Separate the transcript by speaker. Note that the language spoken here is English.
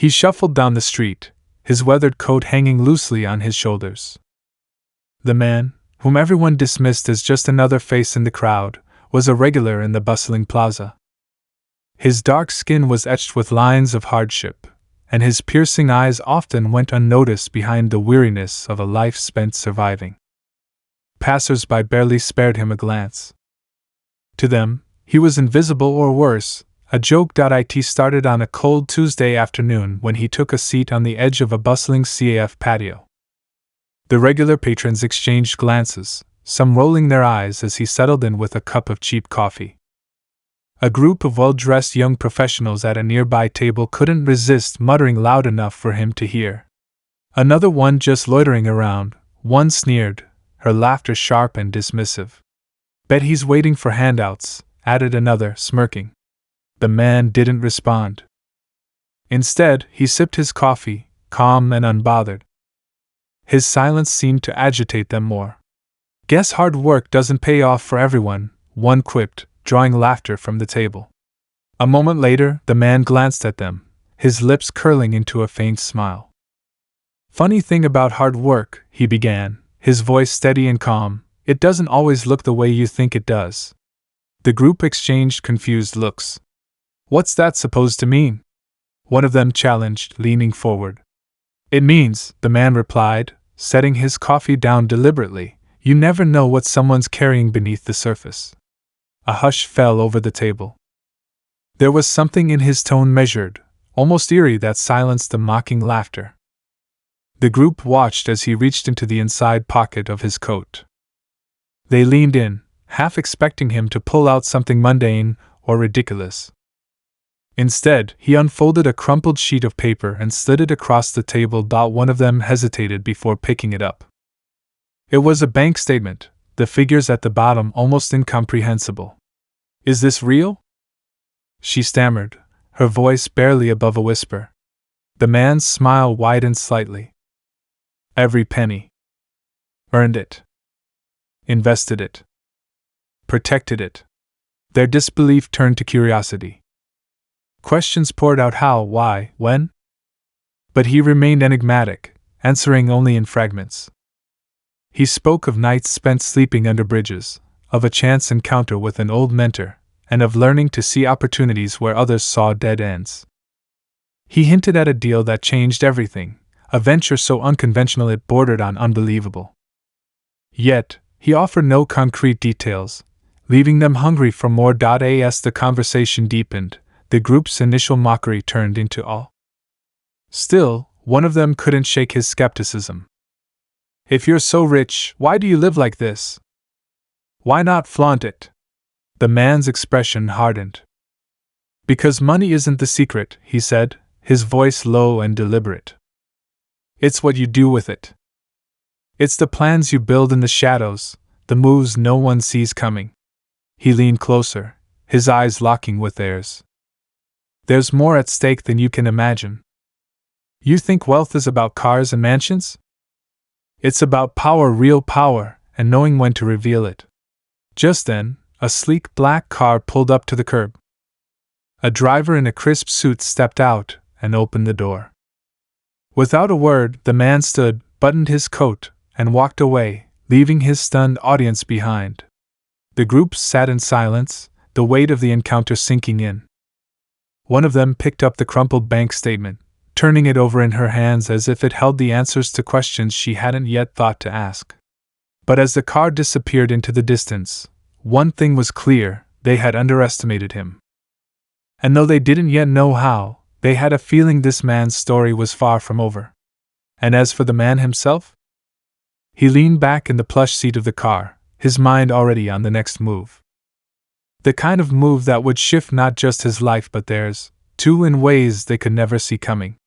Speaker 1: He shuffled down the street, his weathered coat hanging loosely on his shoulders. The man, whom everyone dismissed as just another face in the crowd, was a regular in the bustling plaza. His dark skin was etched with lines of hardship, and his piercing eyes often went unnoticed behind the weariness of a life spent surviving. Passers-by barely spared him a glance. To them, he was invisible or worse, a joke. It started on a cold Tuesday afternoon when he took a seat on the edge of a bustling CAF patio. The regular patrons exchanged glances, some rolling their eyes as he settled in with a cup of cheap coffee. A group of well-dressed young professionals at a nearby table couldn't resist muttering loud enough for him to hear. Another one just loitering around, one sneered, her laughter sharp and dismissive. "Bet he's waiting for handouts," added another, smirking. The man didn't respond. Instead, he sipped his coffee, calm and unbothered. His silence seemed to agitate them more. "Guess hard work doesn't pay off for everyone," one quipped, drawing laughter from the table. A moment later, the man glanced at them, his lips curling into a faint smile. "Funny thing about hard work," he began, his voice steady and calm, "it doesn't always look the way you think it does." The group exchanged confused looks. "What's that supposed to mean?" one of them challenged, leaning forward. "It means," the man replied, setting his coffee down deliberately, "you never know what someone's carrying beneath the surface." A hush fell over the table. There was something in his tone measured, almost eerie, that silenced the mocking laughter. The group watched as he reached into the inside pocket of his coat. They leaned in, half expecting him to pull out something mundane or ridiculous. Instead, he unfolded a crumpled sheet of paper and slid it across the table. One of them hesitated before picking it up. It was a bank statement, the figures at the bottom almost incomprehensible. "Is this real?" she stammered, her voice barely above a whisper. The man's smile widened slightly. "Every penny. Earned it. Invested it. Protected it." Their disbelief turned to curiosity. Questions poured out: how, why, when? But he remained enigmatic, answering only in fragments. He spoke of nights spent sleeping under bridges, of a chance encounter with an old mentor, and of learning to see opportunities where others saw dead ends. He hinted at a deal that changed everything, a venture so unconventional it bordered on unbelievable. Yet, he offered no concrete details, leaving them hungry for more. As the conversation deepened, the group's initial mockery turned into awe. Still, one of them couldn't shake his skepticism. "If you're so rich, why do you live like this? Why not flaunt it?" The man's expression hardened. "Because money isn't the secret," he said, his voice low and deliberate. "It's what you do with it. It's the plans you build in the shadows, the moves no one sees coming." He leaned closer, his eyes locking with theirs. "There's more at stake than you can imagine. You think wealth is about cars and mansions? It's about power, real power, and knowing when to reveal it." Just then, a sleek black car pulled up to the curb. A driver in a crisp suit stepped out and opened the door. Without a word, the man stood, buttoned his coat, and walked away, leaving his stunned audience behind. The group sat in silence, the weight of the encounter sinking in. One of them picked up the crumpled bank statement, turning it over in her hands as if it held the answers to questions she hadn't yet thought to ask. But as the car disappeared into the distance, one thing was clear: they had underestimated him. And though they didn't yet know how, they had a feeling this man's story was far from over. And as for the man himself? He leaned back in the plush seat of the car, his mind already on the next move. The kind of move that would shift not just his life but theirs, too, in ways they could never see coming.